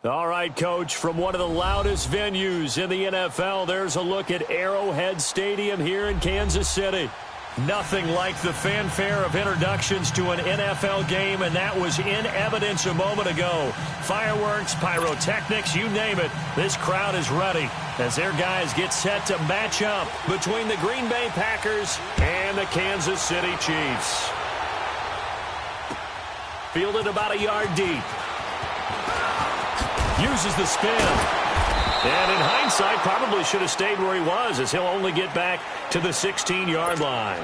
All right, Coach, from one of the loudest venues in the NFL, there's a look at Arrowhead Stadium here in Kansas City. Nothing like the fanfare of introductions to an NFL game, and that was in evidence a moment ago. Fireworks, pyrotechnics, you name it. This crowd is ready as their guys get set to match up between the Green Bay Packers and the Kansas City Chiefs. Fielded about a yard deep. Uses the spin. And in hindsight, probably should have stayed where he was, as he'll only get back to the 16-yard line.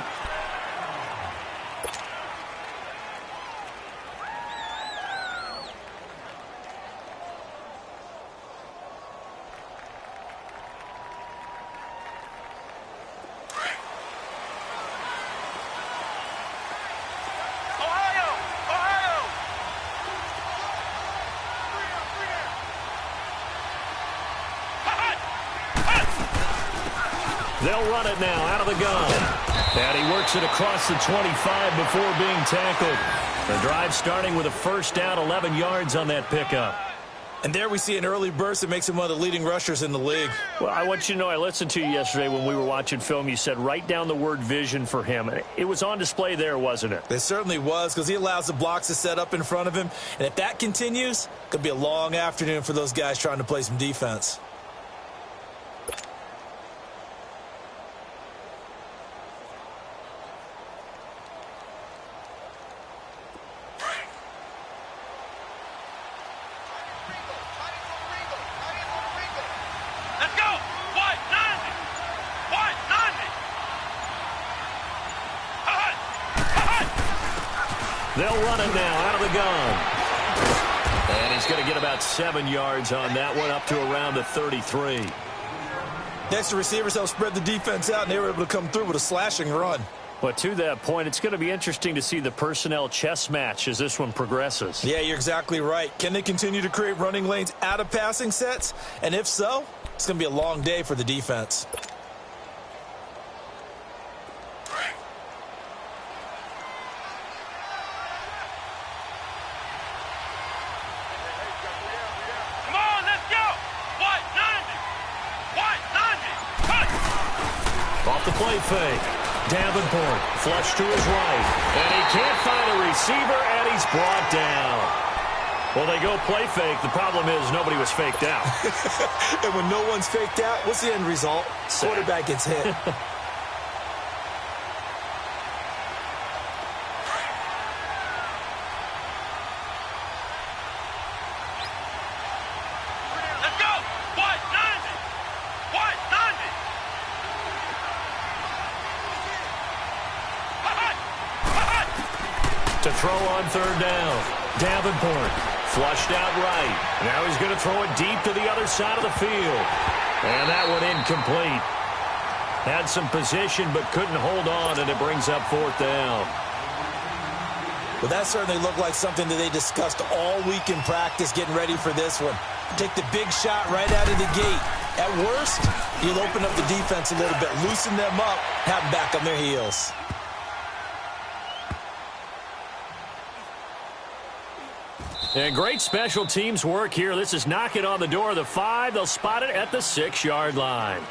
They'll run it now out of the gun. And he works it across the 25 before being tackled. The drive starting with a first down, 11 yards on that pickup. And there we see an early burst that makes him one of the leading rushers in the league. Well, I want you to know, I listened to you yesterday when we were watching film. You said write down the word vision for him. It was on display there, wasn't it? It certainly was, because he allows the blocks to set up in front of him. And if that continues, it could be a long afternoon for those guys trying to play some defense. They'll run it now out of the gun. And he's going to get about 7 yards on that one, up to around the 33. Next, the receivers help spread the defense out, and they were able to come through with a slashing run. But to that point, it's going to be interesting to see the personnel chess match as this one progresses. Yeah, you're exactly right. Can they continue to create running lanes out of passing sets? And if so, it's going to be a long day for the defense. Off the play fake. Davenport flush to his right. And he can't find a receiver, and he's brought down. Well, they go play fake. The problem is nobody was faked out. And when no one's faked out, what's the end result? Quarterback gets hit. To throw on third down. Davenport flushed out right. Now he's going to throw it deep to the other side of the field. And that one incomplete. Had some position but couldn't hold on, and it brings up fourth down. Well, that certainly looked like something that they discussed all week in practice getting ready for this one. Take the big shot right out of the gate. At worst, you'll open up the defense a little bit, loosen them up, have them back on their heels. And great special teams work here. This is knocking on the door of the 5. They'll spot it at the 6-yard line.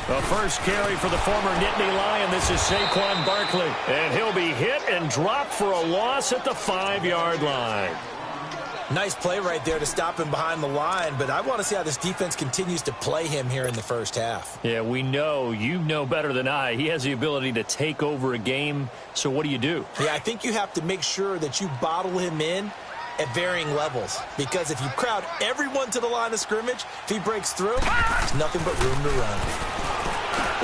The first carry for the former Nittany Lion. This is Saquon Barkley. And he'll be hit and dropped for a loss at the 5-yard line. Nice play right there to stop him behind the line, but I want to see how this defense continues to play him here in the first half. Yeah, we know. You know better than I. He has the ability to take over a game, so what do you do? Yeah, I think you have to make sure that you bottle him in at varying levels, because if you crowd everyone to the line of scrimmage, if he breaks through, there's nothing but room to run.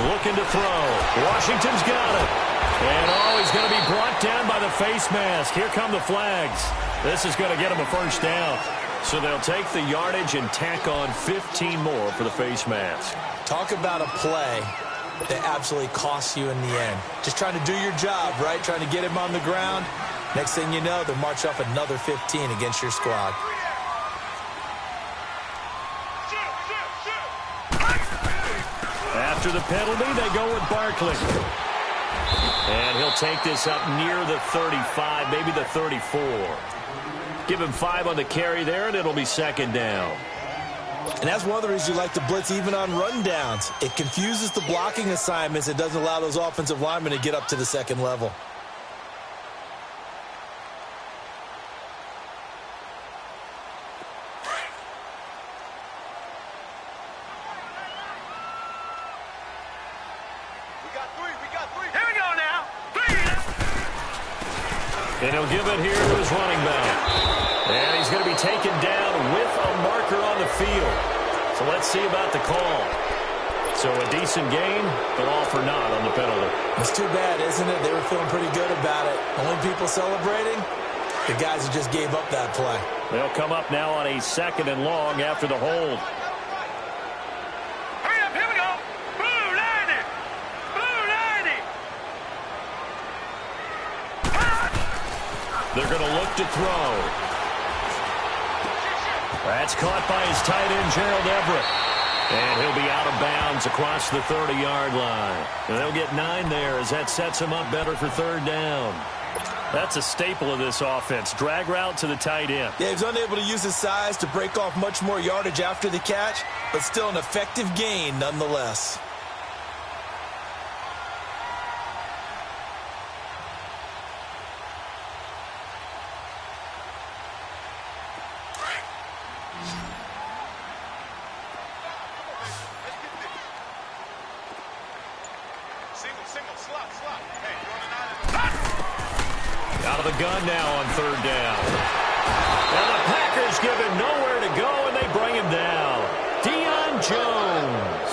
Looking to throw. Washington's got it. And he's going to be brought down by the face mask. Here come the flags. This is going to get him a first down. So they'll take the yardage and tack on 15 more for the face mask. Talk about a play that absolutely costs you in the end. Just trying to do your job, right? Trying to get him on the ground. Next thing you know, they'll march off another 15 against your squad. After the penalty, they go with Barkley. And he'll take this up near the 35, maybe the 34. Give him 5 on the carry there, and it'll be second down. And that's one of the reasons you like to blitz even on rundowns. It confuses the blocking assignments. It doesn't allow those offensive linemen to get up to the second level. And he'll give it here to his running back. And he's going to be taken down with a marker on the field. So let's see about the call. So a decent gain, but all for naught on the penalty. It's too bad, isn't it? They were feeling pretty good about it. Only people celebrating, the guys who just gave up that play. They'll come up now on a 2nd and long after the hold. Hurry up, here we go. Blue 90. Blue 90. They're going to look to throw. That's caught by his tight end, Gerald Everett. And he'll be out of bounds across the 30-yard line. And they'll get 9 there as that sets him up better for 3rd down. That's a staple of this offense. Drag route to the tight end. Yeah, he's unable to use his size to break off much more yardage after the catch, but still an effective gain nonetheless. Out of the gun now on 3rd down. And the Packers give him nowhere to go, and they bring him down. Deion Jones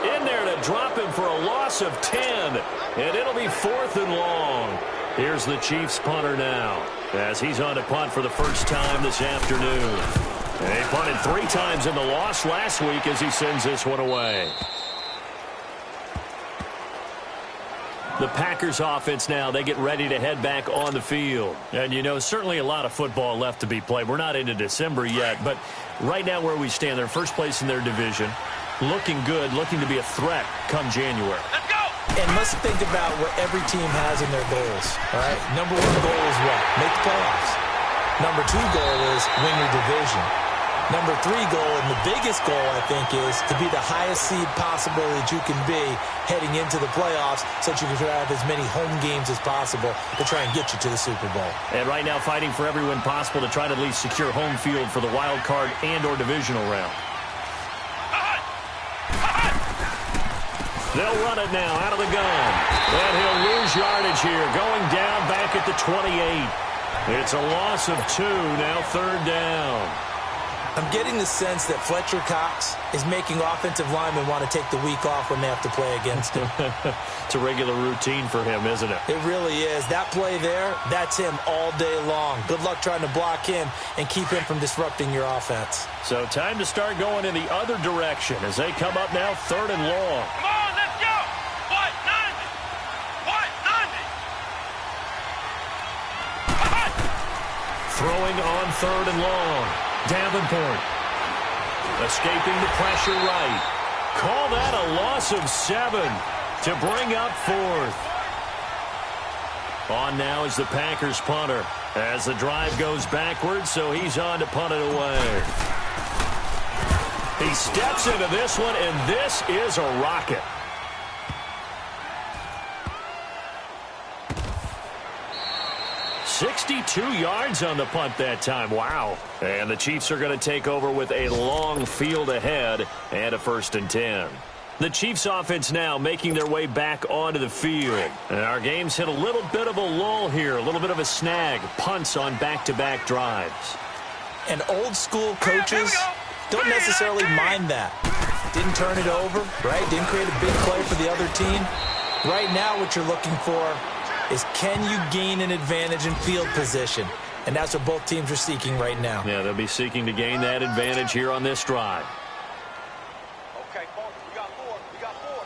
in there to drop him for a loss of 10. And it'll be 4th and long. Here's the Chiefs punter now as he's on to punt for the first time this afternoon. And he punted 3 times in the loss last week as he sends this one away. The Packers offense now, they get ready to head back on the field. And, you know, certainly a lot of football left to be played. We're not into December yet, but right now where we stand, they're first place in their division. Looking good, looking to be a threat come January. Let's go. And let's think about what every team has in their goals, all right? Number 1 goal is what? Make the playoffs. Number 2 goal is win your division. Number 3 goal, and the biggest goal, I think, is to be the highest seed possible that you can be heading into the playoffs so that you can have as many home games as possible to try and get you to the Super Bowl. And right now fighting for every win possible to try to at least secure home field for the wild card and or divisional round. They'll run it now out of the gun. And he'll lose yardage here, going down back at the 28. It's a loss of 2, now 3rd down. I'm getting the sense that Fletcher Cox is making offensive linemen want to take the week off when they have to play against him. It's a regular routine for him, isn't it? It really is. That play there, that's him all day long. Good luck trying to block him and keep him from disrupting your offense. So time to start going in the other direction as they come up now 3rd and long. Come on, let's go. What? 90. What? 90. Throwing on 3rd and long. Davenport escaping the pressure right. Call that a loss of 7 to bring up 4th. On now is the Packers punter as the drive goes backwards, so he's on to punt it away. He steps into this one, and this is a rocket. 62 yards on the punt that time. Wow. And the Chiefs are going to take over with a long field ahead and a 1st and 10. The Chiefs offense now making their way back onto the field. And our game's hit a little bit of a lull here, a little bit of a snag. Punts on back-to-back drives. And old school coaches don't necessarily mind that. Didn't turn it over, right? Didn't create a big play for the other team. Right now what you're looking for is, can you gain an advantage in field position? and that's what both teams are seeking right now. Yeah, they'll be seeking to gain that advantage here on this drive. Okay, folks, we got four. We got four.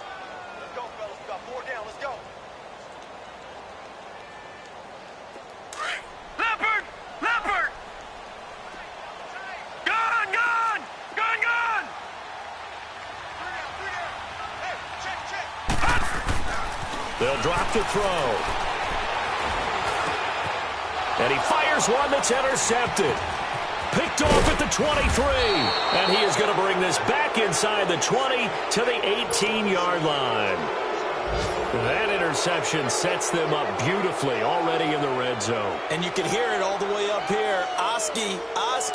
Let's go, fellas. We got four down. Let's go. Leopard! Leopard! Gone! Gone! Gone! Gone! Three down. Hey, check. They'll drop to throw. And he fires one that's intercepted. Picked off at the 23. And he is going to bring this back inside the 20 to the 18-yard line. That interception sets them up beautifully already in the red zone. And you can hear it all the way up here. Oski,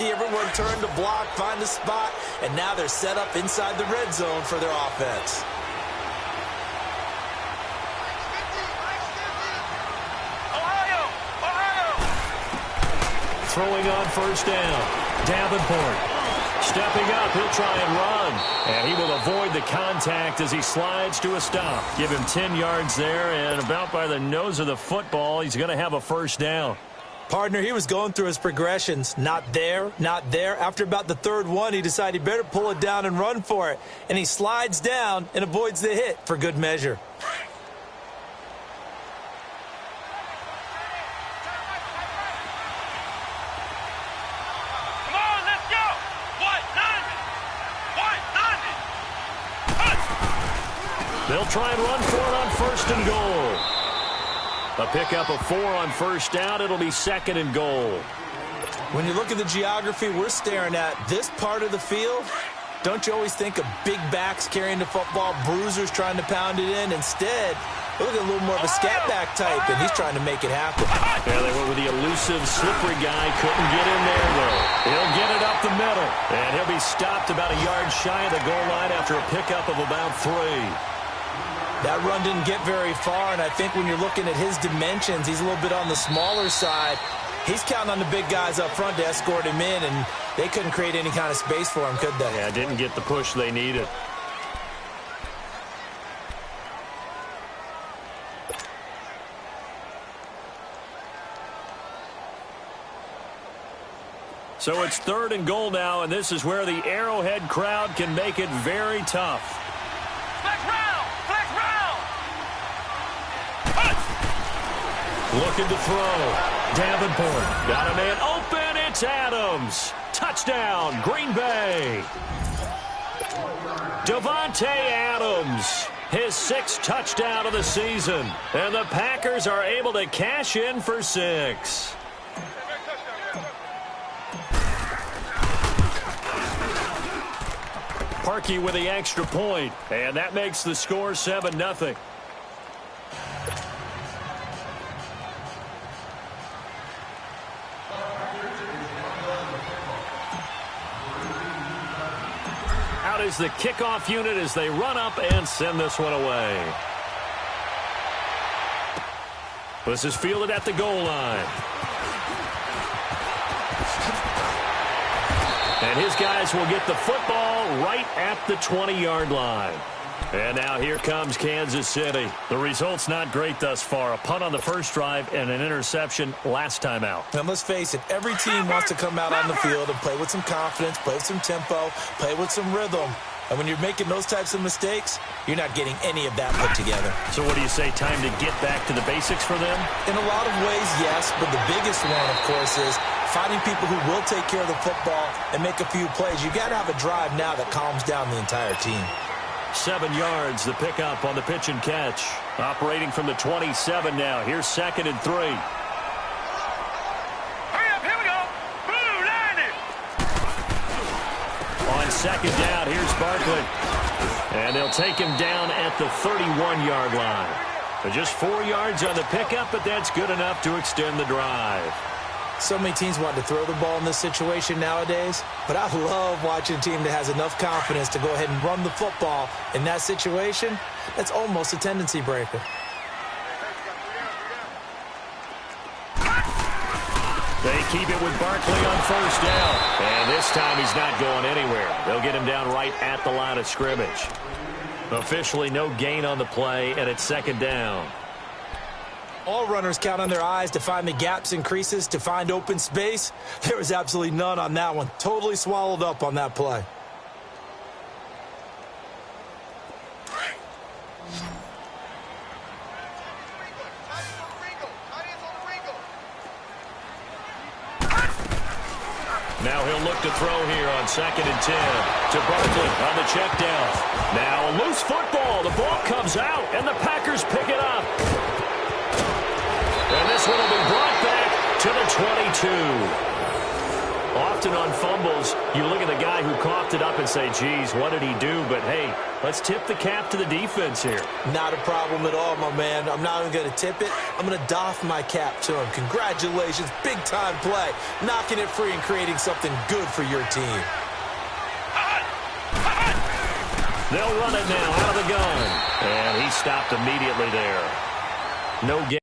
everyone turned to block, find a spot, and now they're set up inside the red zone for their offense. Throwing on first down. Davenport stepping up. He'll try and run. And he will avoid the contact as he slides to a stop. Give him 10 yards there, and about by the nose of the football, he's going to have a first down. Partner, he was going through his progressions. Not there, not there. After about the third one, he decided he better pull it down and run for it. And he slides down and avoids the hit for good measure. They'll try and run for it on first and goal. A pickup of 4 on first down. It'll be second and goal. When you look at the geography we're staring at, this part of the field, don't you always think of big backs carrying the football, bruisers trying to pound it in? Instead, look at a little more of a scat back type, and he's trying to make it happen. Yeah, they went with the elusive, slippery guy. Couldn't get in there, though. He'll get it up the middle, and he'll be stopped about a yard shy of the goal line after a pickup of about 3. That run didn't get very far, and I think when you're looking at his dimensions, he's a little bit on the smaller side. He's counting on the big guys up front to escort him in, and they couldn't create any kind of space for him, could they? Yeah, didn't get the push they needed. So it's third and goal now, and this is where the Arrowhead crowd can make it very tough. Flex round! Flex round! Looking to throw. Davenport got a man open. It's Adams. Touchdown, Green Bay. Davante Adams, his 6th touchdown of the season. And the Packers are able to cash in for 6. Parkey with the extra point, and that makes the score 7-0. Out is the kickoff unit as they run up and send this one away. This is fielded at the goal line. And his guys will get the football right at the 20-yard line. And now here comes Kansas City. The result's not great thus far. A punt on the first drive and an interception last time out. And let's face it, every team wants to come out on the field and play with some confidence, play with some tempo, play with some rhythm. And when you're making those types of mistakes, you're not getting any of that put together. So what do you say, time to get back to the basics for them? In a lot of ways, yes, but the biggest one, of course, is finding people who will take care of the football and make a few plays. You got to have a drive now that calms down the entire team. 7 yards, the pickup on the pitch and catch. Operating from the 27 now. Here's 2nd and 3. Hurry up, here we go. Blue line it. On 2nd down, here's Barkley. And they'll take him down at the 31-yard line. But just 4 yards on the pickup, but that's good enough to extend the drive. So many teams want to throw the ball in this situation nowadays, but I love watching a team that has enough confidence to go ahead and run the football in that situation. That's almost a tendency breaker. They keep it with Barkley on first down. And this time he's not going anywhere. They'll get him down right at the line of scrimmage. Officially no gain on the play, and it's 2nd down. All runners count on their eyes to find the gaps and creases, to find open space. There was absolutely none on that one. Totally swallowed up on that play. Now he'll look to throw here on 2nd and 10 to Barkley on the check down. Now a loose football. The ball comes out, and the Packers pick it up. And this one will be brought back to the 22. Often on fumbles, you look at the guy who coughed it up and say, geez, what did he do? But, hey, let's tip the cap to the defense here. Not a problem at all, my man. I'm not even going to tip it. I'm going to doff my cap to him. Congratulations. Big-time play. Knocking it free and creating something good for your team. They'll run it now out of the gun. And he stopped immediately there. No gain.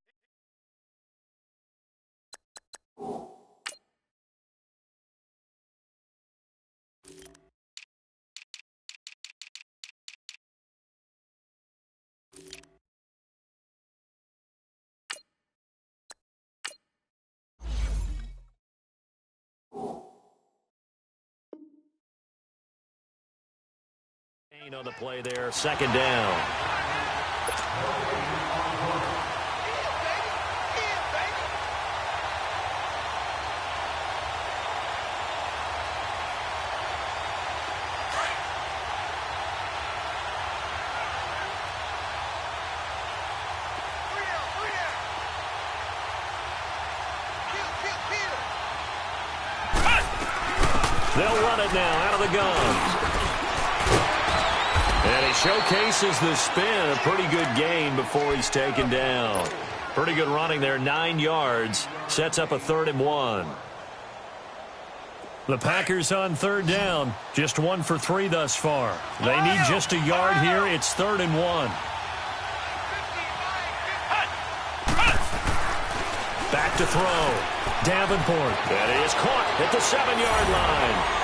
On the play there, 2nd down. They'll run it now out of the gun. And he showcases the spin. A pretty good gain before he's taken down. Pretty good running there, 9 yards. Sets up a 3rd and 1. The Packers on 3rd down. Just 1 for 3 thus far. They need just a yard here. It's 3rd and 1. Back to throw. Davenport. And he is caught at the 7-yard line.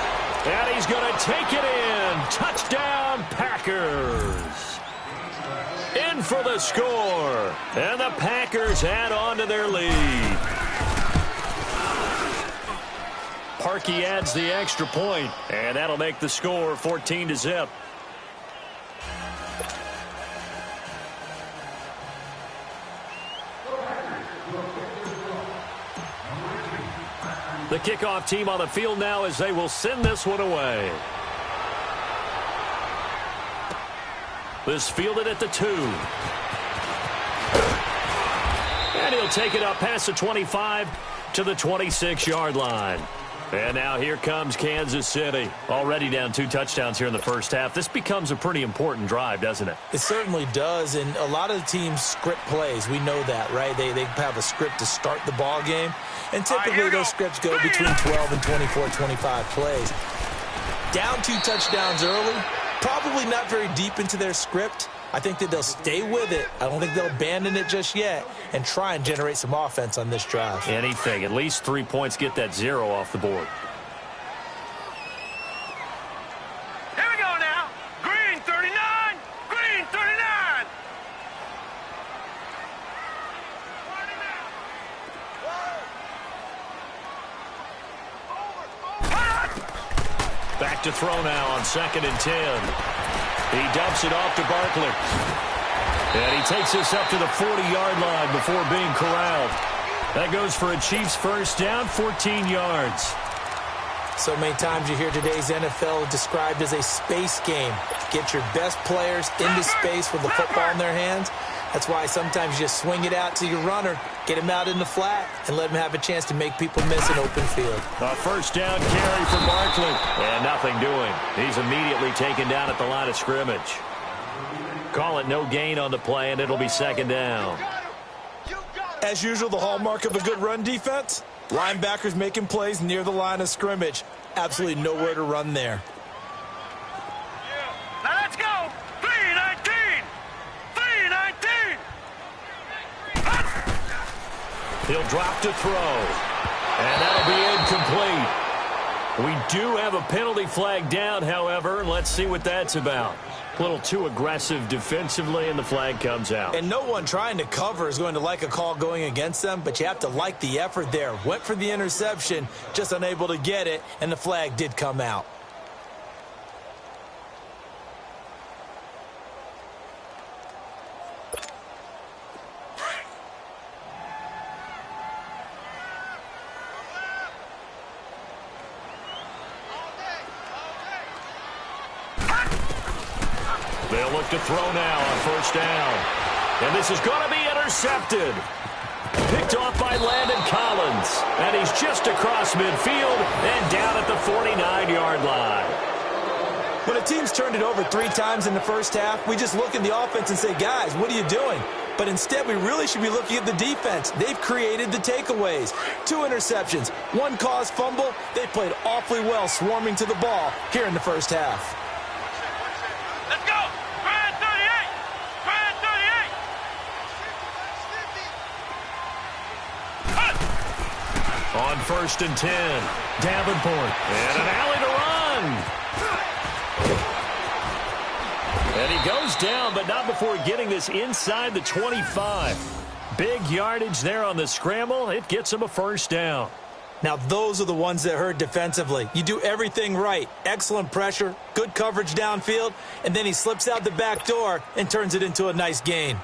And he's going to take it in. Touchdown, Packers. In for the score. And the Packers add on to their lead. Parkey adds the extra point, and that'll make the score 14-0. The kickoff team on the field now as they will send this one away. This fielded at the 2. And he'll take it up past the 25 to the 26-yard line. And now here comes Kansas City. Already down 2 touchdowns here in the first half. This becomes a pretty important drive, doesn't it? It certainly does, and a lot of the teams script plays. We know that, right? They have a script to start the ball game, and typically those scripts go between 12 and 24, 25 plays. Down 2 touchdowns early, probably not very deep into their script. I think that they'll stay with it. I don't think they'll abandon it just yet and try and generate some offense on this drive. Anything. At least 3 points, get that 0 off the board. Here we go now. Green 39. Green 39. Back to throw now on 2nd and 10. He dumps it off to Barkley. And he takes this up to the 40-yard line before being corralled. That goes for a Chiefs first down, 14 yards. So many times you hear today's NFL described as a space game. Get your best players into space with the football in their hands. That's why sometimes you just swing it out to your runner, get him out in the flat, and let him have a chance to make people miss an open field. A first down carry for Barkley. And nothing doing. He's immediately taken down at the line of scrimmage. Call it no gain on the play, and it'll be 2nd down. As usual, the hallmark of a good run defense, linebackers making plays near the line of scrimmage. Absolutely nowhere to run there. Now let's go. 319. 319. He'll drop to throw. And that'll be incomplete. We do have a penalty flag down, however. Let's see what that's about. A little too aggressive defensively, and the flag comes out. And no one trying to cover is going to like a call going against them, but you have to like the effort there. Went for the interception, just unable to get it, and the flag did come out. They'll look to throw now on first down. And this is going to be intercepted. Picked off by Landon Collins. And he's just across midfield and down at the 49-yard line. When a team's turned it over 3 times in the first half, we just look at the offense and say, guys, what are you doing? But instead, we really should be looking at the defense. They've created the takeaways. 2 interceptions, 1 caused fumble. They played awfully well swarming to the ball here in the first half. Let's go! Grand 38! Grand 38! On first and 10, Davenport. And an alley to run. And he goes down, but not before getting this inside the 25. Big yardage there on the scramble. It gets him a first down. Now, those are the ones that hurt defensively. You do everything right. Excellent pressure, good coverage downfield, and then he slips out the back door and turns it into a nice gain.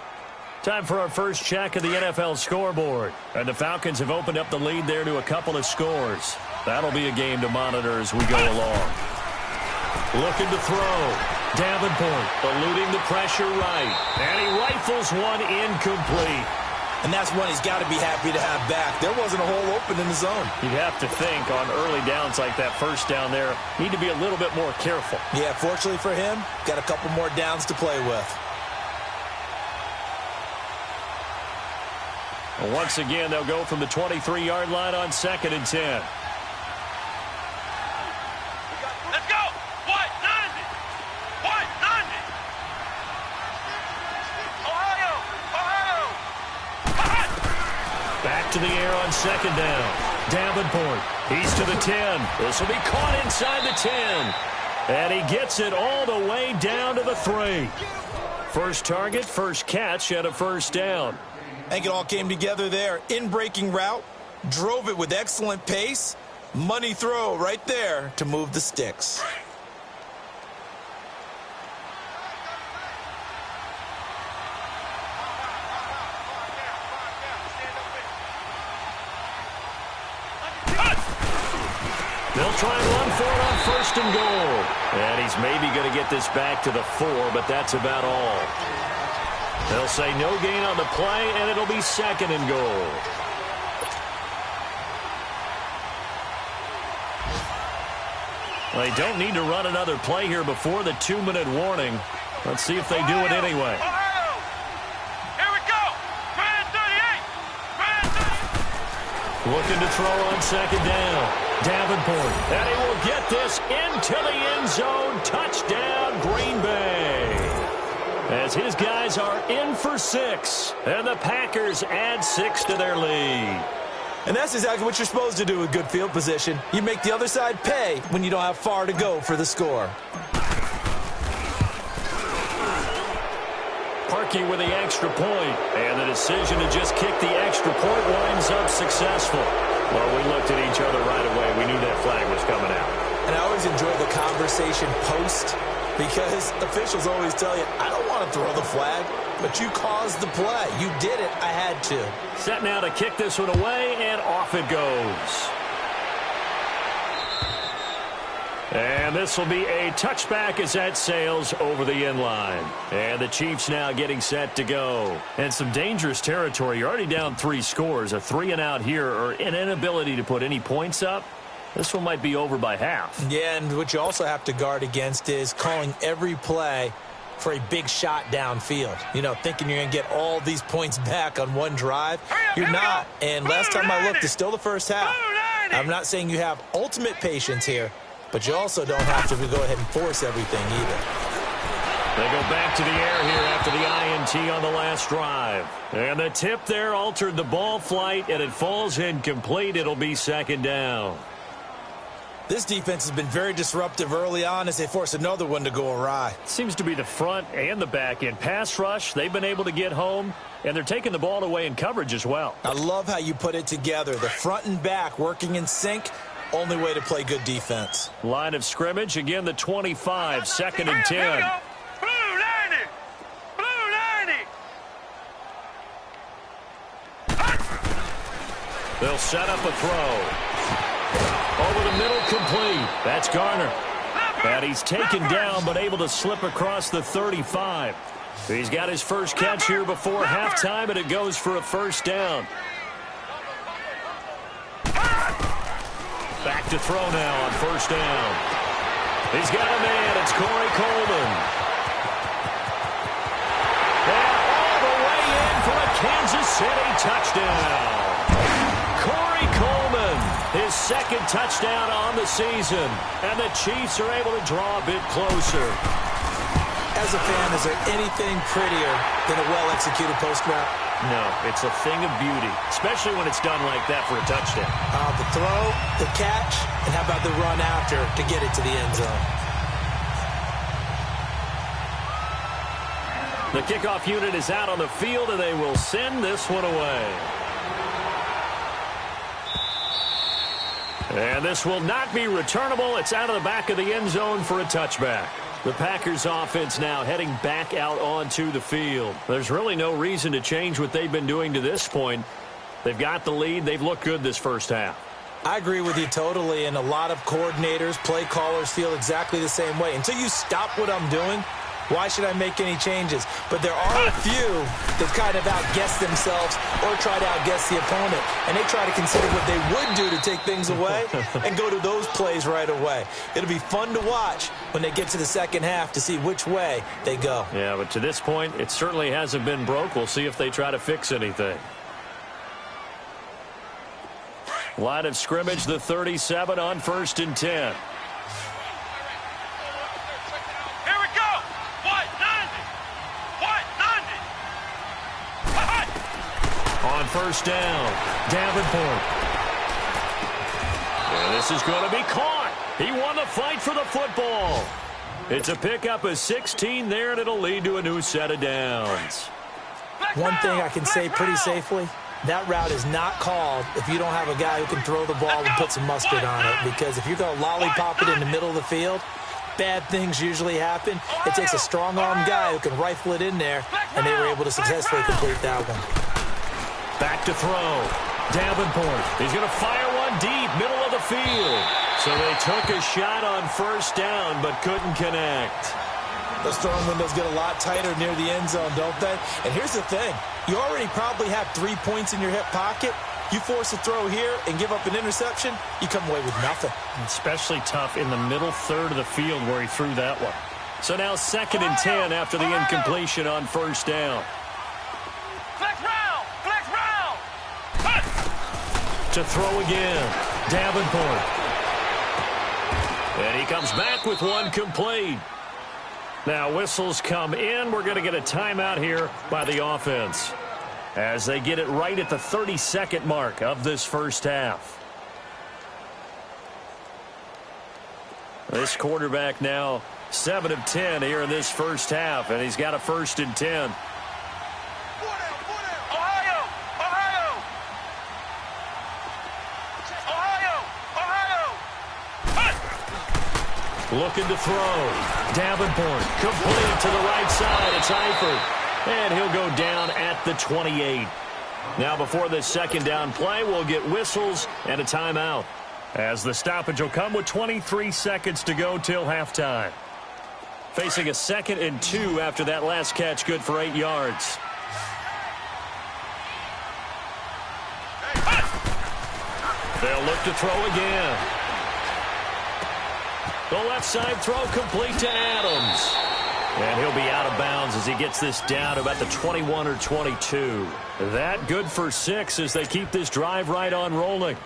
Time for our first check of the NFL scoreboard. And the Falcons have opened up the lead there to a couple of scores. That'll be a game to monitor as we go along. Looking to throw. Davenport eluding the pressure right. And he rifles one incomplete. And that's one he's got to be happy to have back. There wasn't a hole open in the zone. You'd have to think on early downs like that first down there, need to be a little bit more careful. Yeah, fortunately for him, got a couple more downs to play with. Well, once again, they'll go from the 23-yard line on second and 10. Let's go! What? 90! What? 90! Ohio! Ohio! Back to the air on second down. Davenport, he's to the 10. This will be caught inside the 10. And he gets it all the way down to the 3. First target, first catch, and a first down. I think it all came together there. In-breaking route, drove it with excellent pace. Money throw right there to move the sticks. They'll try and run for it on first and goal. And he's maybe going to get this back to the 4, but that's about all. They'll say no gain on the play, and it'll be second and goal. They don't need to run another play here before the 2-minute warning. Let's see if they do it anyway. Ohio! Here we go! Grand 38! Grand 38! Looking to throw on second down. Davenport. And he will get this into the end zone. Touchdown, Green Bay. As his guys are in for 6. And the Packers add 6 to their lead. And that's exactly what you're supposed to do with good field position. You make the other side pay when you don't have far to go for the score. Parkey with the extra point. And the decision to just kick the extra point winds up successful. Well, we looked at each other right away. We knew that flag was coming out. And I always enjoy the conversation post, because officials always tell you, I don't want to throw the flag, but you caused the play. You did it. I had to. Set now to kick this one away, and off it goes. And this will be a touchback as that sails over the end line. And the Chiefs now getting set to go. And some dangerous territory. You're already down 3 scores. A 3-and-out here, or an inability to put any points up. This one might be over by half. Yeah, and what you also have to guard against is calling every play for a big shot downfield. You know, thinking you're going to get all these points back on one drive. You're not. And last time I looked, it's still the first half. I'm not saying you have ultimate patience here, but you also don't have to go ahead and force everything either. They go back to the air here after the INT on the last drive. And the tip there altered the ball flight, and it falls incomplete. It'll be second down. This defense has been very disruptive early on as they force another one to go awry. Seems to be the front and the back end. Pass rush, they've been able to get home, and they're taking the ball away in coverage as well. I love how you put it together. The front and back working in sync. Only way to play good defense. Line of scrimmage, again the 25, second and 10. Here we go. Blue 90. Blue 90. They'll set up a throw. Over the middle, complete. That's Garner. And he's taken down, but able to slip across the 35. He's got his first catch here before halftime, and it goes for a first down. Back to throw now on first down. He's got a man. It's Corey Coleman. And all the way in for a Kansas City touchdown. Corey Coleman, his second touchdown on the season. And the Chiefs are able to draw a bit closer. As a fan, is there anything prettier than a well-executed post route? No, it's a thing of beauty, especially when it's done like that for a touchdown. The throw, the catch, and how about the run after to get it to the end zone? The kickoff unit is out on the field, and they will send this one away. And this will not be returnable. It's out of the back of the end zone for a touchback. The Packers offense now heading back out onto the field. There's really no reason to change what they've been doing to this point. They've got the lead. They've looked good this first half. I agree with you totally, and a lot of coordinators, play callers feel exactly the same way. Until you stop what I'm doing, why should I make any changes? But there are a few that kind of outguess themselves or try to outguess the opponent. And they try to consider what they would do to take things away and go to those plays right away. It'll be fun to watch when they get to the second half to see which way they go. Yeah, but to this point, it certainly hasn't been broke. We'll see if they try to fix anything. Line of scrimmage, the 37 on first and 10. On first down, Davenport. And this is going to be caught. He won the fight for the football. It's a pickup of 16 there, and it'll lead to a new set of downs. One thing I can say pretty safely, that route is not called if you don't have a guy who can throw the ball and put some mustard on it. Because if you're going to lollipop it in the middle of the field, bad things usually happen. It takes a strong-arm guy who can rifle it in there, and they were able to successfully complete that one. Back to throw. Davenport. He's going to fire one deep, middle of the field. So they took a shot on first down, but couldn't connect. Those throwing windows get a lot tighter near the end zone, don't they? And here's the thing. You already probably have 3 points in your hip pocket. You force a throw here and give up an interception, you come away with nothing. Especially tough in the middle third of the field where he threw that one. So now second and 10 after the incompletion on first down. Flex round! Flex round! To throw again, Davenport. And he comes back with one complete. Now whistles come in. We're going to get a timeout here by the offense as they get it right at the 32nd mark of this first half. This quarterback now 7 of 10 here in this first half, and he's got a first and 10. Looking to throw. Davenport complete to the right side. It's Eifert. And he'll go down at the 28. Now before this second down play, we'll get whistles and a timeout, as the stoppage will come with 23 seconds to go till halftime. Facing a 2nd and 2 after that last catch, good for 8 yards. They'll look to throw again. The left side throw complete to Adams. And he'll be out of bounds as he gets this down to about the 21 or 22. That good for 6 as they keep this drive right on rolling.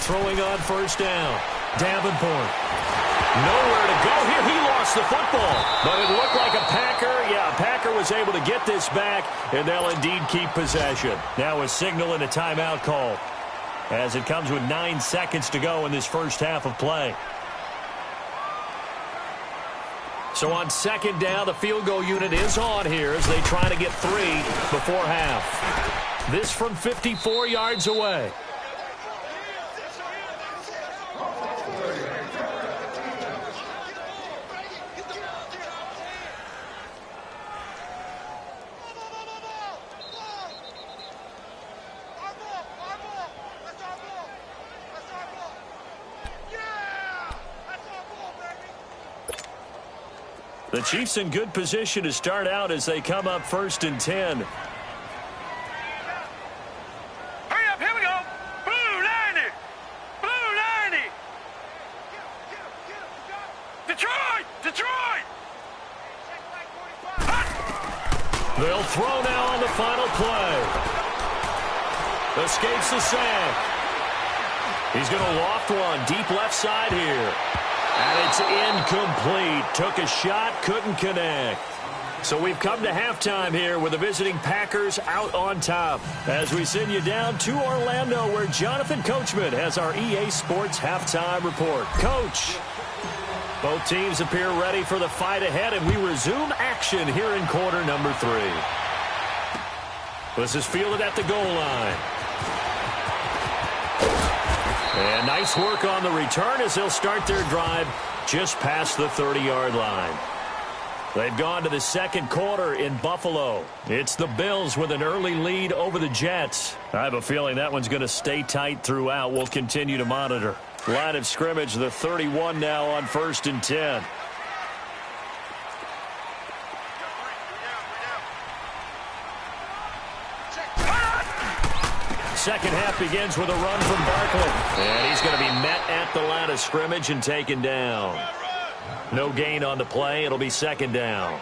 throwing on first down. Davenport. Nowhere to go here. He lost the football. But it looked like a Packer. Yeah, a Packer was able to get this back, and they'll indeed keep possession. Now a signal and a timeout call, as it comes with 9 seconds to go in this first half of play. So on second down, the field goal unit is on here as they try to get 3 before half. This from 54 yards away. The Chiefs in good position to start out as they come up 1st and 10. Hurry up, here we go. Blue 90. Blue 90. Detroit! Detroit! They'll throw now on the final play. Escapes the sack. He's going to loft one deep left side here. And it's incomplete. Took a shot, couldn't connect. So we've come to halftime here with the visiting Packers out on top. As we send you down to Orlando, where Jonathan Coachman has our EA Sports halftime report. Coach, both teams appear ready for the fight ahead, and we resume action here in quarter number 3. This is fielded at the goal line. And nice work on the return as they'll start their drive just past the 30-yard line. They've gone to the second quarter in Buffalo. It's the Bills with an early lead over the Jets. I have a feeling that one's going to stay tight throughout. We'll continue to monitor. Line of scrimmage, the 31 now on 1st and 10. Second half begins with a run from Barkley. And he's going to be met at the line of scrimmage and taken down. No gain on the play. It'll be second down.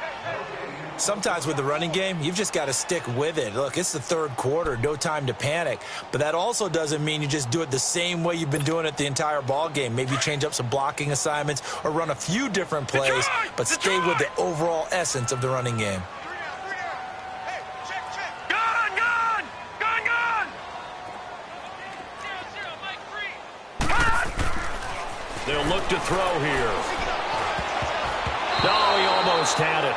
Sometimes with the running game, you've just got to stick with it. Look, it's the 3rd quarter, no time to panic. But that also doesn't mean you just do it the same way you've been doing it the entire ball game. Maybe change up some blocking assignments or run a few different plays, but stay with the overall essence of the running game. They'll look to throw here. Oh, he almost had it.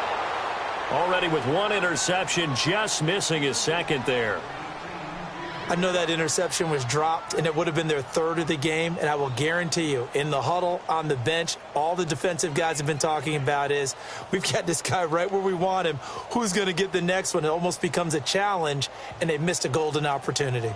Already with 1 interception, just missing his 2nd there. I know that interception was dropped, and it would have been their 3rd of the game, and I will guarantee you, in the huddle, on the bench, all the defensive guys have been talking about is, we've got this guy right where we want him. Who's going to get the next one? It almost becomes a challenge, and they missed a golden opportunity.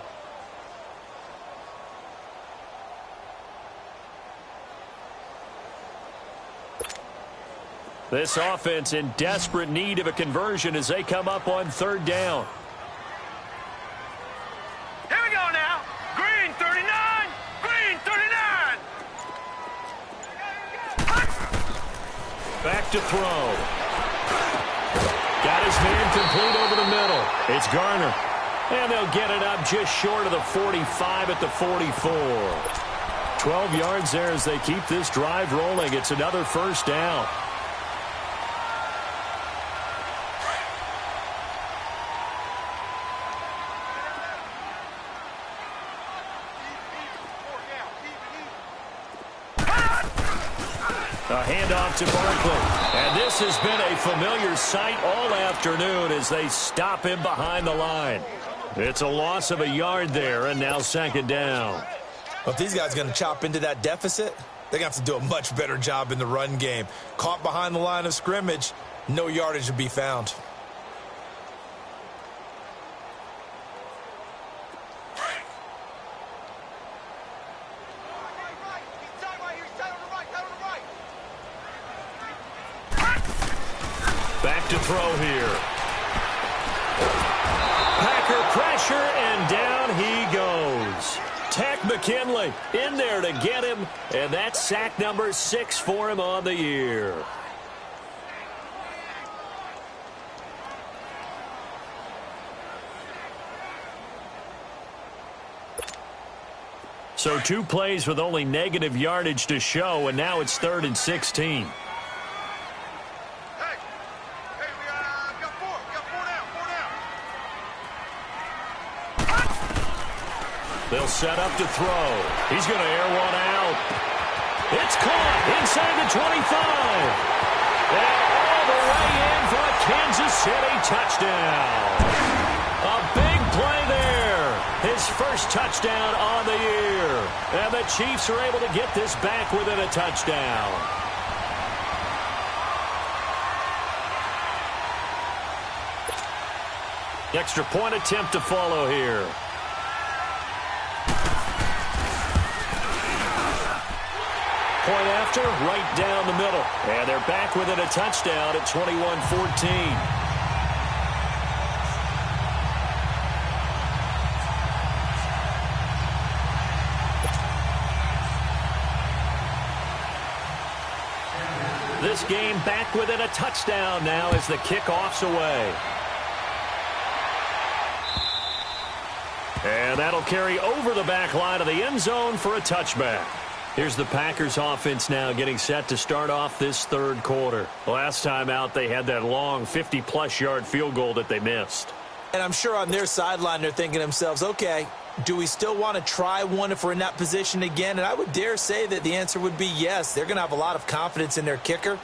This offense in desperate need of a conversion as they come up on 3rd down. Here we go now. Green 39. Green 39. Back to throw. Got his man complete over the middle. It's Garner. And they'll get it up just short of the 45 at the 44. 12 yards there as they keep this drive rolling. It's another first down. A handoff to Barkley. And this has been a familiar sight all afternoon as they stop him behind the line. It's a loss of a yard there, and now 2nd down. Well, if these guys are going to chop into that deficit, they're going to have to do a much better job in the run game. Caught behind the line of scrimmage, no yardage to be found. Back to throw here. Packer pressure, and down he goes. Tech McKinley in there to get him, and that's sack number 6 for him on the year. So 2 plays with only negative yardage to show, and now it's 3rd and 16. They'll set up to throw. He's going to air one out. It's caught inside the 25. And all the way in for a Kansas City touchdown. A big play there. His first touchdown on the year. And the Chiefs are able to get this back within a touchdown. Extra point attempt to follow here. Point after, right down the middle. And they're back within a touchdown at 21-14. This game back within a touchdown now as the kickoff's away. And that'll carry over the back line of the end zone for a touchback. Here's the Packers offense now getting set to start off this 3rd quarter. Last time out, they had that long 50-plus yard field goal that they missed. And I'm sure on their sideline they're thinking to themselves, okay, do we still want to try one if we're in that position again? And I would dare say that the answer would be yes. They're going to have a lot of confidence in their kicker.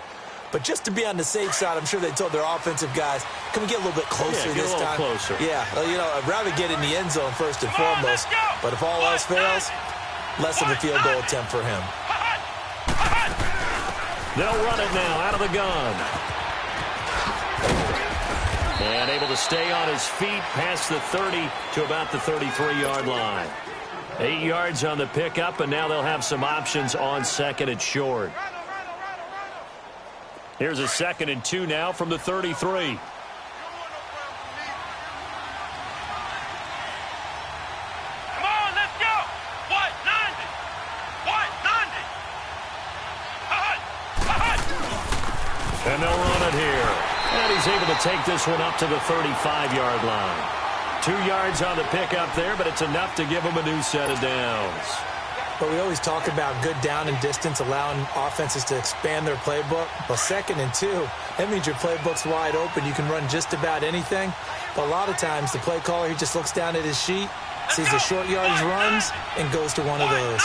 But just to be on the safe side, I'm sure they told their offensive guys, can we get a little bit closer this time? Closer. Yeah, well, you know, I'd rather get in the end zone first and foremost. But if all else fails, less of a field goal attempt for him. They'll run it now out of the gun. And able to stay on his feet past the 30 to about the 33-yard line. 8 yards on the pickup, and now they'll have some options on 2nd and short. Here's a 2nd and 2 now from the 33. And they'll run it here. And he's able to take this one up to the 35-yard line. 2 yards on the pickup there, but it's enough to give him a new set of downs. But we always talk about good down and distance, allowing offenses to expand their playbook. Well, 2nd and 2, that means your playbook's wide open. You can run just about anything. But a lot of times, the play caller, he just looks down at his sheet, sees the short yardage runs, and goes to one of those.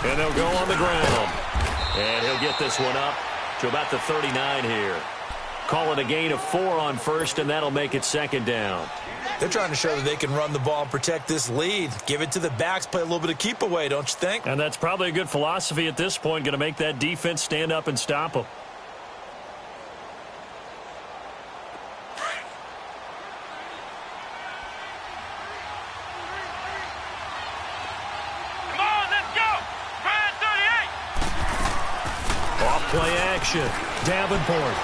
And they'll go on the ground. And he'll get this one up to about the 39 here. Call it a gain of 4 on 1st, and that'll make it 2nd down. They're trying to show that they can run the ball and protect this lead. Give it to the backs, play a little bit of keep away, don't you think? And that's probably a good philosophy at this point, going to make that defense stand up and stop them. Play action. Davenport.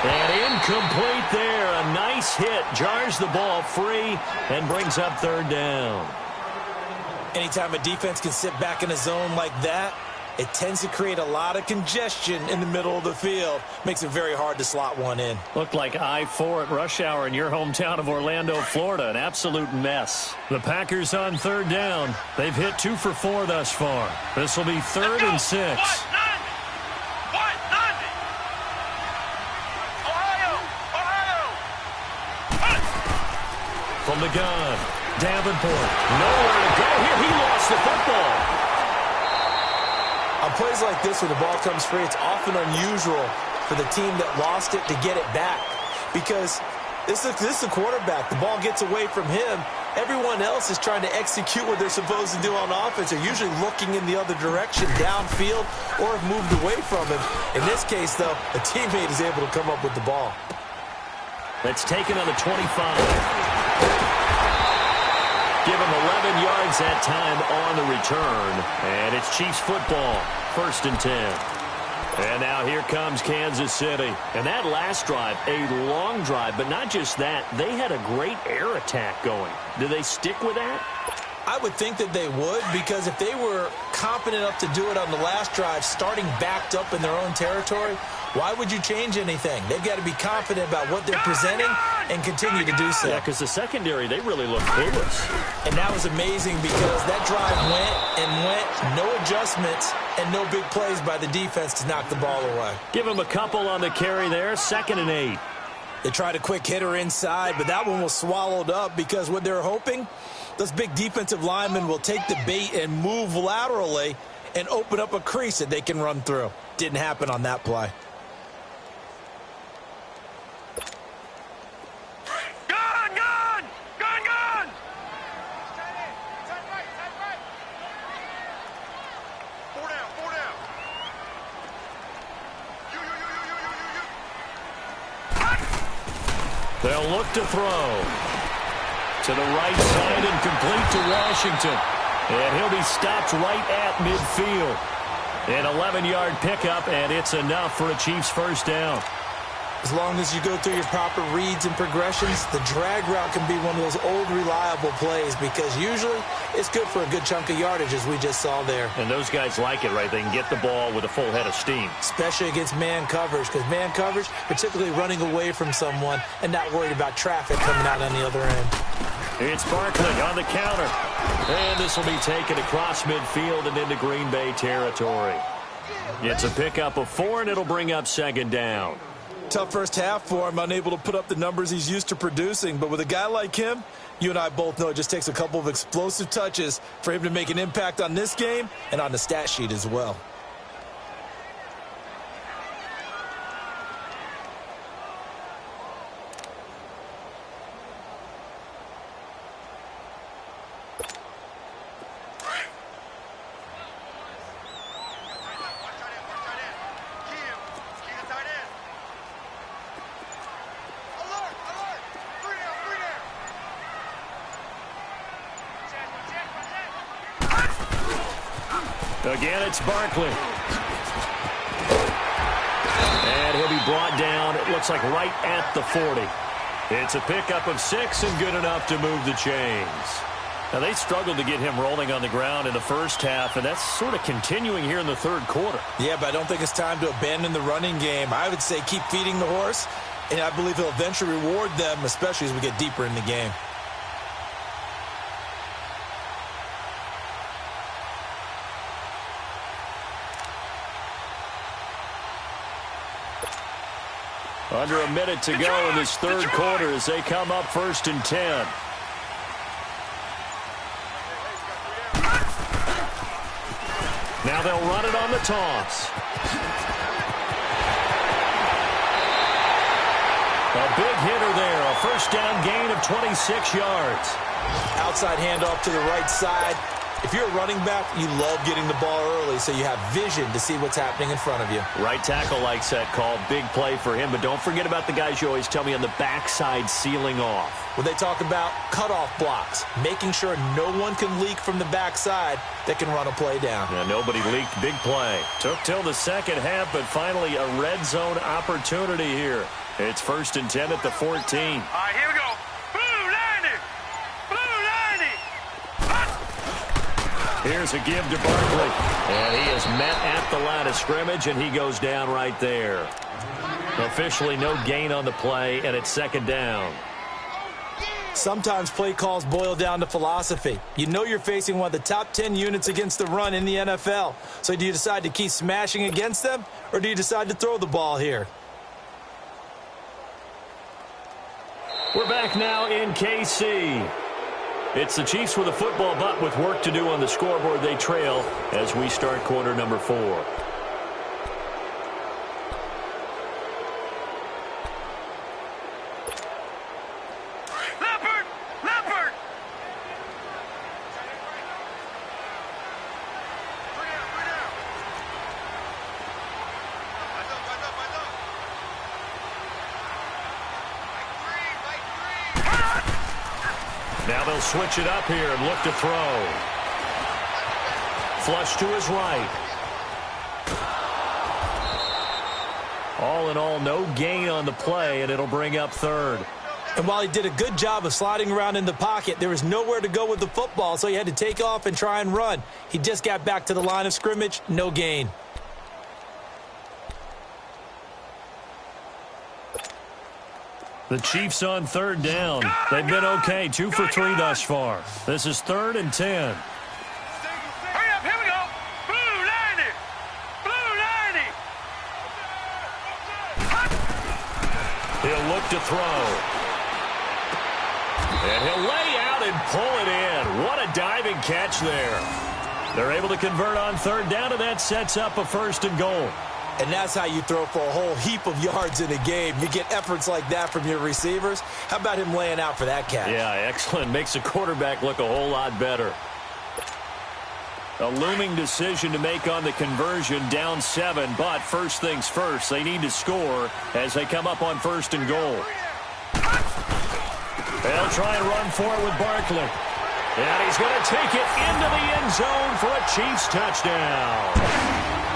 And incomplete there. A nice hit. Jars the ball free and brings up 3rd down. Anytime a defense can sit back in a zone like that, it tends to create a lot of congestion in the middle of the field. Makes it very hard to slot one in. Looked like I-4 at rush hour in your hometown of Orlando, Florida. An absolute mess. The Packers on 3rd down. They've hit 2 for 4 thus far. This will be 3rd and 6. From the gun, Davenport. Nowhere to go here. He lost the football. On plays like this where the ball comes free, it's often unusual for the team that lost it to get it back. Because this is the quarterback. The ball gets away from him. Everyone else is trying to execute what they're supposed to do on offense. They're usually looking in the other direction, downfield, or have moved away from him. In this case, though, a teammate is able to come up with the ball. That's taken on the 25. Give him 11 yards that time on the return. And it's Chiefs football, 1st and 10. And now here comes Kansas City. And that last drive, a long drive, but not just that. They had a great air attack going. Do they stick with that? I would think that they would, because if they were confident enough to do it on the last drive, starting backed up in their own territory, why would you change anything? They've got to be confident about what they're presenting and continue to do so. Yeah, because the secondary, they really look clueless. And that was amazing because that drive went and went, no adjustments, and no big plays by the defense to knock the ball away. Give them a couple on the carry there, 2nd and 8. They tried a quick hitter inside, but that one was swallowed up because what they're hoping, those big defensive linemen will take the bait and move laterally and open up a crease that they can run through. Didn't happen on that play. They'll look to throw. To the right side and complete to Washington. And he'll be stopped right at midfield. An 11-yard pickup, and it's enough for a Chiefs first down. As long as you go through your proper reads and progressions, the drag route can be one of those old reliable plays because usually it's good for a good chunk of yardage, as we just saw there. And those guys like it, right? They can get the ball with a full head of steam. Especially against man coverage, because man coverage, particularly running away from someone and not worried about traffic coming out on the other end. It's Barkley on the counter. And this will be taken across midfield and into Green Bay territory. It's a pickup of 4, and it'll bring up 2nd down. Tough first half for him, unable to put up the numbers he's used to producing. But with a guy like him, you and I both know it just takes a couple of explosive touches for him to make an impact on this game and on the stat sheet as well. Again, it's Barkley. And he'll be brought down, it looks like right at the 40. It's a pickup of 6 and good enough to move the chains. Now, they struggled to get him rolling on the ground in the first half, and that's sort of continuing here in the third quarter. Yeah, but I don't think it's time to abandon the running game. I would say keep feeding the horse, and I believe he'll eventually reward them, especially as we get deeper in the game. Under a minute to go in this third quarter as they come up 1st and 10. Now they'll run it on the toss. A big hitter there. A first down gain of 26 yards. Outside handoff to the right side. If you're a running back, you love getting the ball early so you have vision to see what's happening in front of you. Right tackle likes that call. Big play for him. But don't forget about the guys you always tell me on the backside sealing off. When they talk about cutoff blocks, making sure no one can leak from the backside that can run a play down. Yeah, nobody leaked. Big play. Took till the second half, but finally a red zone opportunity here. It's 1st and 10 at the 14. All right, here we go. Blue 90. Blue 90. Here's a give to Barkley. And he is met at the line of scrimmage, and he goes down right there. Officially no gain on the play, and it's 2nd down. Sometimes play calls boil down to philosophy. You know you're facing one of the top 10 units against the run in the NFL. So do you decide to keep smashing against them, or do you decide to throw the ball here? We're back now in KC. It's the Chiefs with a football, but with work to do on the scoreboard. They trail as we start quarter number 4. Now they'll switch it up here and look to throw. Flush to his right. All in all, no gain on the play, and it'll bring up 3rd. And while he did a good job of sliding around in the pocket, there was nowhere to go with the football, so he had to take off and try and run. He just got back to the line of scrimmage, no gain. The Chiefs on third down. They've been okay, 2 for 3 thus far. This is 3rd and 10. Hurry up, here we go. Blue 90. Blue 90. He'll look to throw. And he'll lay out and pull it in. What a diving catch there. They're able to convert on third down, and that sets up a 1st and goal. And that's how you throw for a whole heap of yards in a game. You get efforts like that from your receivers. How about him laying out for that catch? Yeah, excellent. Makes the quarterback look a whole lot better. A looming decision to make on the conversion, down 7. But first things first, they need to score as they come up on 1st and goal. They'll try and run for it with Barkley. And he's going to take it into the end zone for a Chiefs touchdown.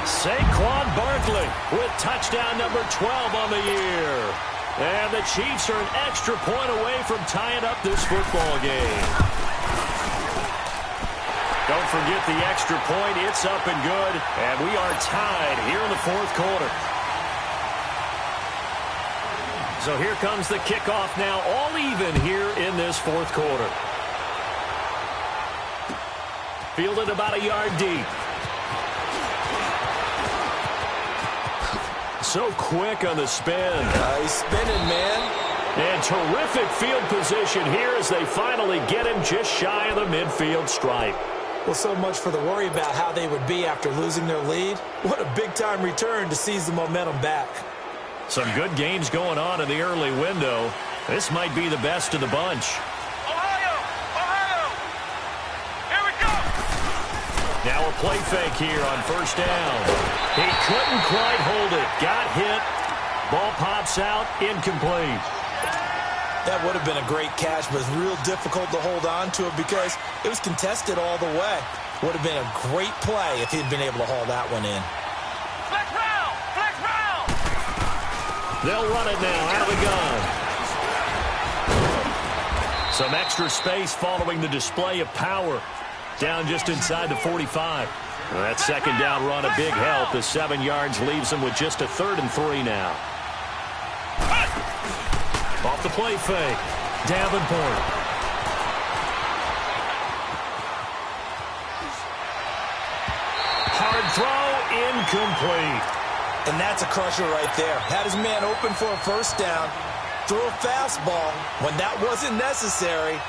Saquon Barkley with touchdown number 12 on the year. And the Chiefs are an extra point away from tying up this football game. Don't forget the extra point. It's up and good. And we are tied here in the 4th quarter. So here comes the kickoff now, all even here in this 4th quarter. Fielded about a yard deep. So quick on the spin. He's spinning, man. And terrific field position here as they finally get him just shy of the midfield stripe. Well, so much for the worry about how they would be after losing their lead. What a big-time return to seize the momentum back. Some good games going on in the early window. This might be the best of the bunch. Ohio! Ohio! Here we go! Now a play fake here on 1st down. He couldn't quite hold it. Got hit. Ball pops out. Incomplete. That would have been a great catch, but it's real difficult to hold on to it because it was contested all the way. Would have been a great play if he'd been able to haul that one in. Flex round! Flex round! They'll run it now out of the gun. Some extra space following the display of power. Down just inside the 45. That 2nd down run a big help. The 7 yards leaves them with just a 3rd and 3 now. Off the play fake. Davenport. Hard throw. Incomplete. And that's a crusher right there. Had his man open for a 1st down. Threw a fastball when that wasn't necessary.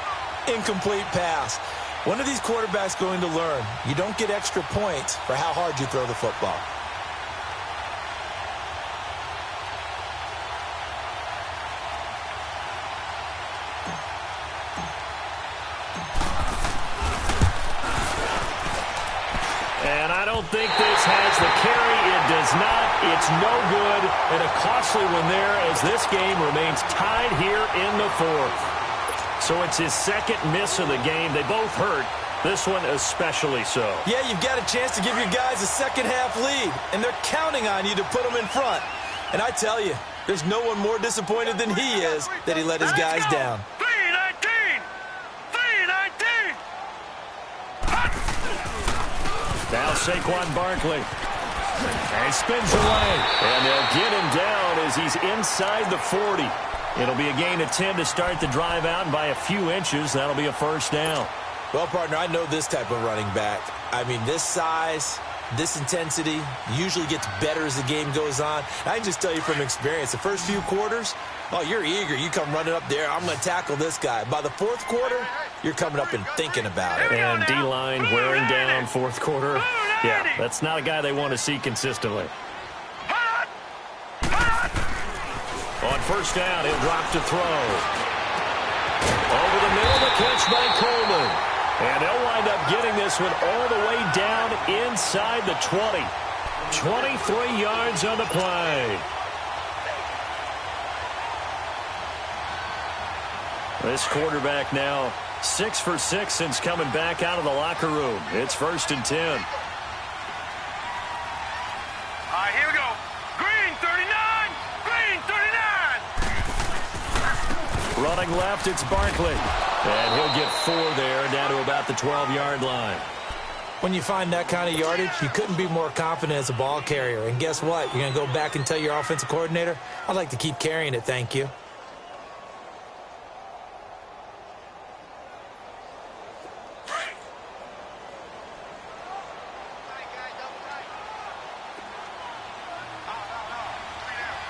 Incomplete pass. One of these quarterbacks going to learn, you don't get extra points for how hard you throw the football. And I don't think this has the carry. It does not. It's no good. And a costly one there as this game remains tied here in the 4th. So it's his 2nd miss of the game. They both hurt. This one especially so. Yeah, you've got a chance to give your guys a second-half lead, and they're counting on you to put them in front. And I tell you, there's no one more disappointed than he is that he let his guys down. 3-19! 3-19! Now Saquon Barkley. And he spins away. And they'll get him down as he's inside the 40. It'll be a gain of 10 to start the drive out, and by a few inches, that'll be a 1st down. Well, partner, I know this type of running back. I mean, this size, this intensity usually gets better as the game goes on. I can just tell you from experience, the first few quarters, oh, you're eager. You come running up there, I'm going to tackle this guy. By the 4th quarter, you're coming up and thinking about it. And D-line wearing down 4th quarter. Yeah, that's not a guy they want to see consistently. On 1st down, he'll drop to throw. Over the middle, the catch by Coleman. And they'll wind up getting this one all the way down inside the 20. 23 yards on the play. This quarterback now 6 for 6 since coming back out of the locker room. It's 1st and 10. All right, here we go. Green 39! Green 39! Running left, it's Barkley. And he'll get 4 there, down to about the 12-yard line. When you find that kind of yardage, you couldn't be more confident as a ball carrier. And guess what? You're going to go back and tell your offensive coordinator, I'd like to keep carrying it, thank you.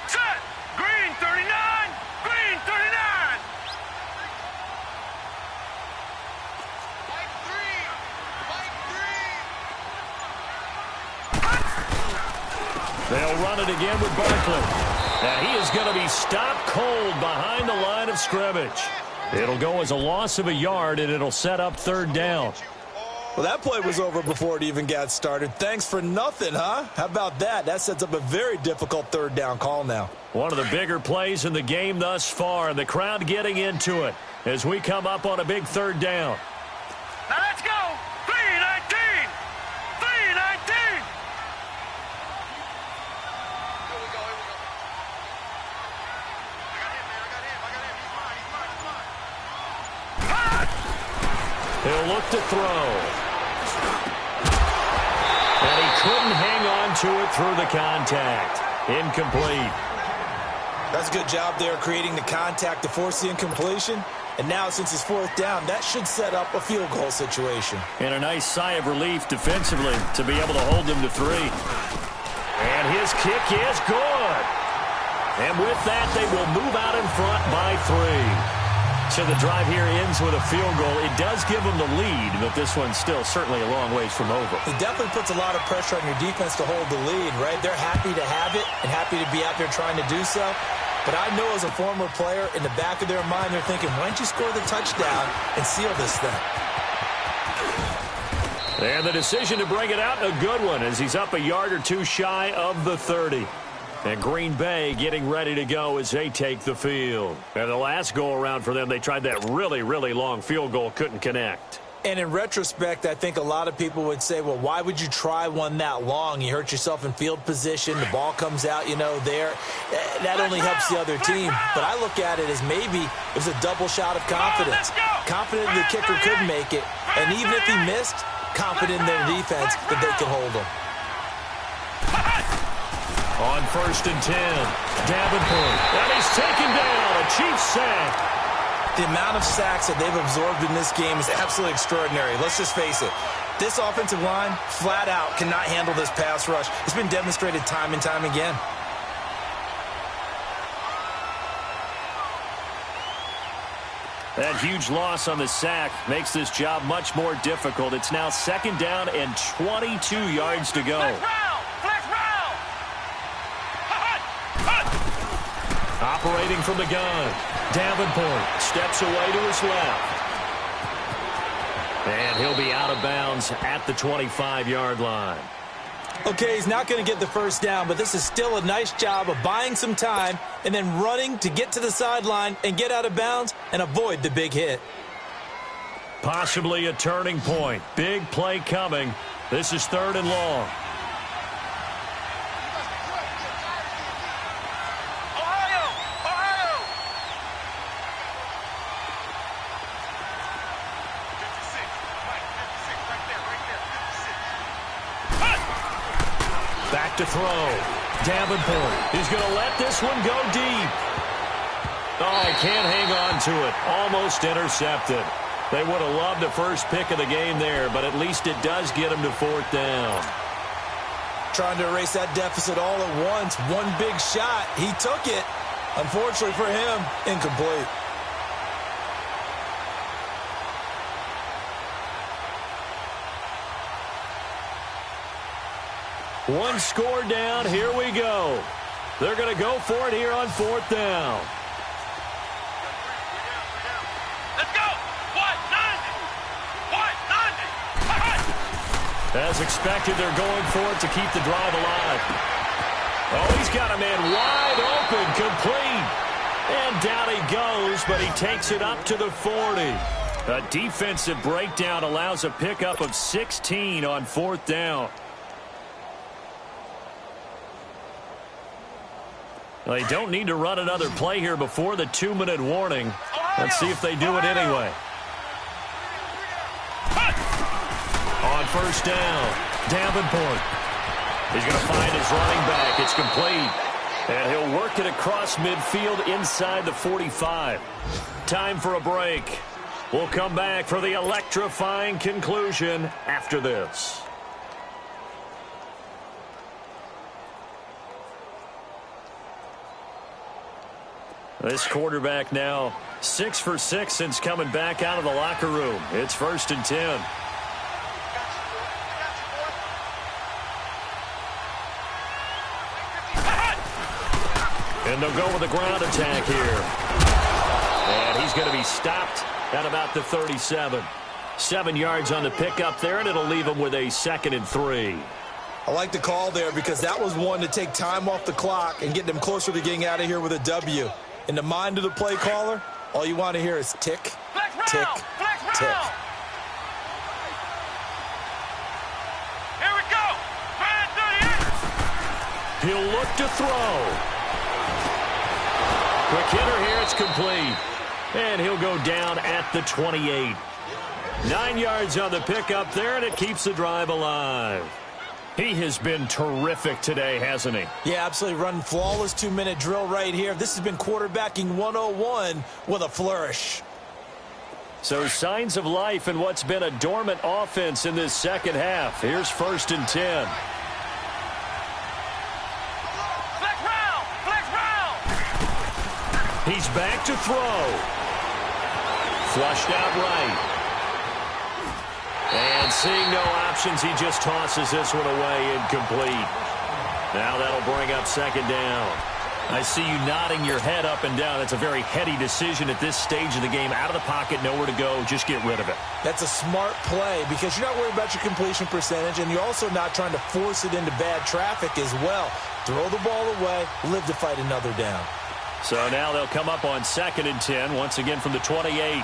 Set. Green 39. Green 39. They'll run it again with Barkley. Now he is going to be stopped cold behind the line of scrimmage. It'll go as a loss of a yard, and it'll set up 3rd down. Well, that play was over before it even got started. Thanks for nothing, huh? How about that? That sets up a very difficult 3rd down call now. One of the bigger plays in the game thus far, and the crowd getting into it as we come up on a big 3rd down. Now let's go. 319. 319. Here we go. He'll look to throw. And he couldn't hang on to it through the contact. Incomplete. That's a good job there creating the contact to force the incompletion. And now, since it's 4th down, that should set up a field goal situation. And a nice sigh of relief defensively to be able to hold them to 3. And his kick is good. And with that, they will move out in front by 3. So the drive here ends with a field goal. It does give them the lead, but this one's still certainly a long ways from over. It definitely puts a lot of pressure on your defense to hold the lead, right? They're happy to have it and happy to be out there trying to do so. But I know as a former player, in the back of their mind, they're thinking, why don't you score the touchdown and seal this thing? And the decision to bring it out, a good one, as he's up a yard or 2 shy of the 30. And Green Bay getting ready to go as they take the field. And the last go-around for them, they tried that really, really long field goal, couldn't connect. And in retrospect, I think a lot of people would say, well, why would you try one that long? You hurt yourself in field position. The ball comes out, there. That only helps the other team. But I look at it as maybe it was a double shot of confidence. Confident the kicker could make it. And even if he missed, confident in their defense that they could hold him. On 1st and 10, Davenport. And he's taken down, a Chiefs sack. The amount of sacks that they've absorbed in this game is absolutely extraordinary. Let's just face it. This offensive line, flat out, cannot handle this pass rush. It's been demonstrated time and time again. That huge loss on the sack makes this job much more difficult. It's now 2nd down and 22 yards to go. Operating from the gun, Davenport steps away to his left. And he'll be out of bounds at the 25-yard line. Okay, he's not going to get the 1st down, but this is still a nice job of buying some time and then running to get to the sideline and get out of bounds and avoid the big hit. Possibly a turning point. Big play coming. This is 3rd and long. Back to throw. Davenport is going to let this one go deep. Oh, he can't hang on to it. Almost intercepted. They would have loved a first pick of the game there, but at least it does get them to 4th down. Trying to erase that deficit all at once. One big shot. He took it. Unfortunately for him, incomplete. One score down. Here we go. They're going to go for it here on 4th down. Let's go. 190. As expected, they're going for it to keep the drive alive. Oh, he's got a man wide open, complete. And down he goes, but he takes it up to the 40. A defensive breakdown allows a pickup of 16 on 4th down. They don't need to run another play here before the 2-minute warning. Let's see if they do it anyway. On first down, Davenport. He's going to find his running back. It's complete. And he'll work it across midfield inside the 45. Time for a break. We'll come back for the electrifying conclusion after this. This quarterback now 6 for 6 since coming back out of the locker room. It's 1st and 10. And they'll go with a ground attack here. And he's going to be stopped at about the 37. 7 yards on the pickup there, and it'll leave him with a 2nd and 3. I like the call there because that was one to take time off the clock and get them closer to getting out of here with a W. In the mind of the play caller, all you want to hear is tick, tick, tick. Here we go. He'll look to throw. Quick hitter here, it's complete. And he'll go down at the 28. 9 yards on the pickup there, and it keeps the drive alive. He has been terrific today, hasn't he? Yeah, absolutely. Running flawless 2-minute drill right here. This has been quarterbacking 101 with a flourish. So signs of life in what's been a dormant offense in this second half. Here's 1st and 10. He's back to throw. Flushed out right. And seeing no options, he just tosses this one away incomplete. Now that'll bring up 2nd down. I see you nodding your head up and down. That's a very heady decision at this stage of the game. Out of the pocket, nowhere to go. Just get rid of it. That's a smart play because you're not worried about your completion percentage, and you're also not trying to force it into bad traffic as well. Throw the ball away, live to fight another down. So now they'll come up on 2nd and 10, once again from the 28.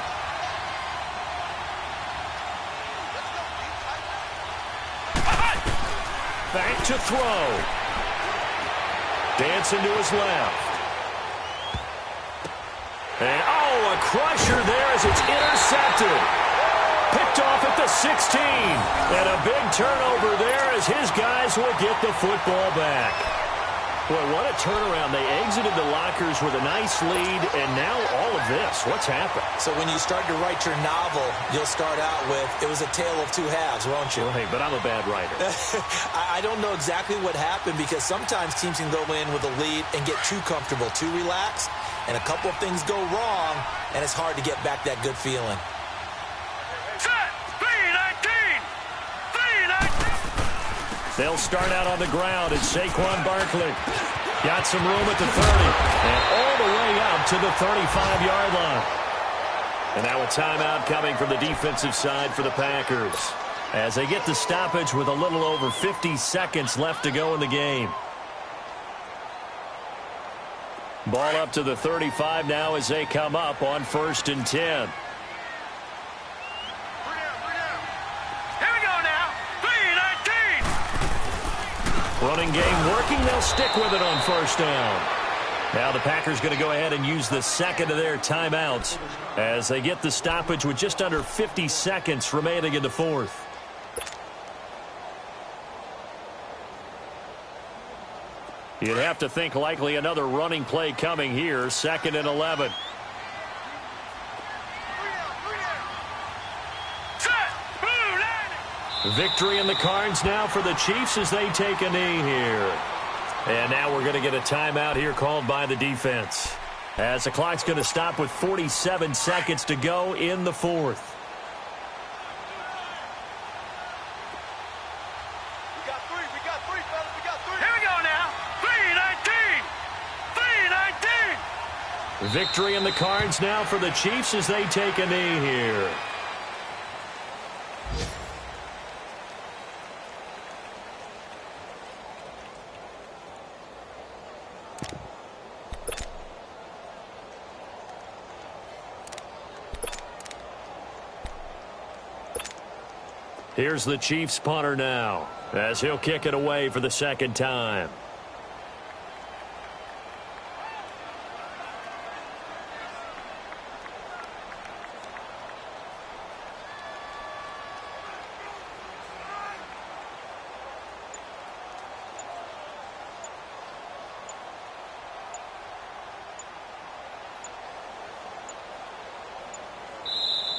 Back to throw. Dancing to his left. And, oh, a crusher there as it's intercepted. Picked off at the 16. And a big turnover there as his guys will get the football back. Boy, what a turnaround. They exited the lockers with a nice lead, and now all of this. What's happened? So when you start to write your novel, you'll start out with, it was a tale of two halves, won't you? Well, hey, but I'm a bad writer. I don't know exactly what happened because sometimes teams can go in with a lead and get too comfortable, too relaxed, and a couple of things go wrong, and it's hard to get back that good feeling. They'll start out on the ground, and Saquon Barkley got some room at the 30 and all the way up to the 35-yard line. And now a timeout coming from the defensive side for the Packers as they get the stoppage with a little over 50 seconds left to go in the game. Ball up to the 35 now as they come up on 1st and 10. Running game working. They'll stick with it on 1st down. Now the Packers going to go ahead and use the second of their timeouts as they get the stoppage with just under 50 seconds remaining in the 4th. You'd have to think likely another running play coming here. 2nd and 11. Victory in the cards now for the Chiefs as they take a knee here. And now we're going to get a timeout here called by the defense as the clock's going to stop with 47 seconds to go in the 4th. We got three, fellas, we got 3. Here we go now. 3-19. Victory in the cards now for the Chiefs as they take a knee here. Here's the Chiefs punter now as he'll kick it away for the 2nd time.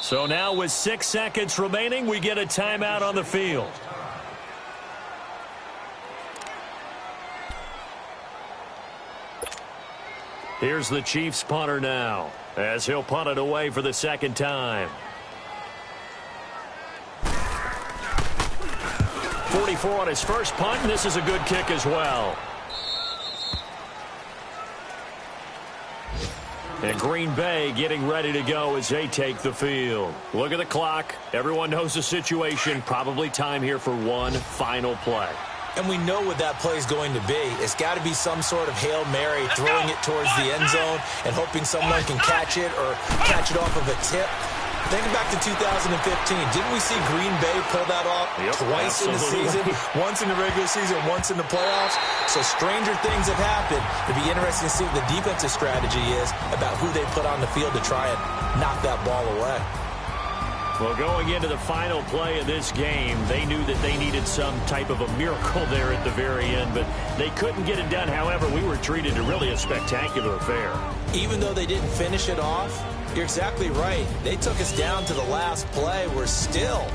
So now with 6 seconds remaining, we get a timeout on the field. Here's the Chiefs punter now, as he'll punt it away for the second time. 44 on his first punt, and this is a good kick as well. And Green Bay getting ready to go as they take the field. Look at the clock. Everyone knows the situation. Probably time here for one final play. And we know what that play is going to be. It's got to be some sort of Hail Mary, throwing it towards the end zone and hoping someone can catch it or catch it off of a tip. Think back to 2015. Didn't we see Green Bay pull that off twice in the season? Once in the regular season, once in the playoffs. So stranger things have happened. It'd be interesting to see what the defensive strategy is about who they put on the field to try and knock that ball away. Well, going into the final play of this game, they knew that they needed some type of a miracle there at the very end, but they couldn't get it done. However, we were treated to really a spectacular affair. Even though they didn't finish it off, you're exactly right. They took us down to the last play. We're still,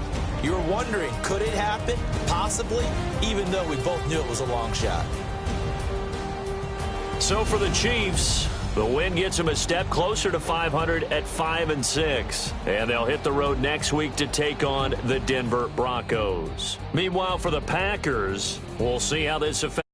you were wondering, could it happen? Possibly, even though we both knew it was a long shot. So for the Chiefs, the win gets them a step closer to 500 at 5-6. And they'll hit the road next week to take on the Denver Broncos. Meanwhile, for the Packers, we'll see how this affects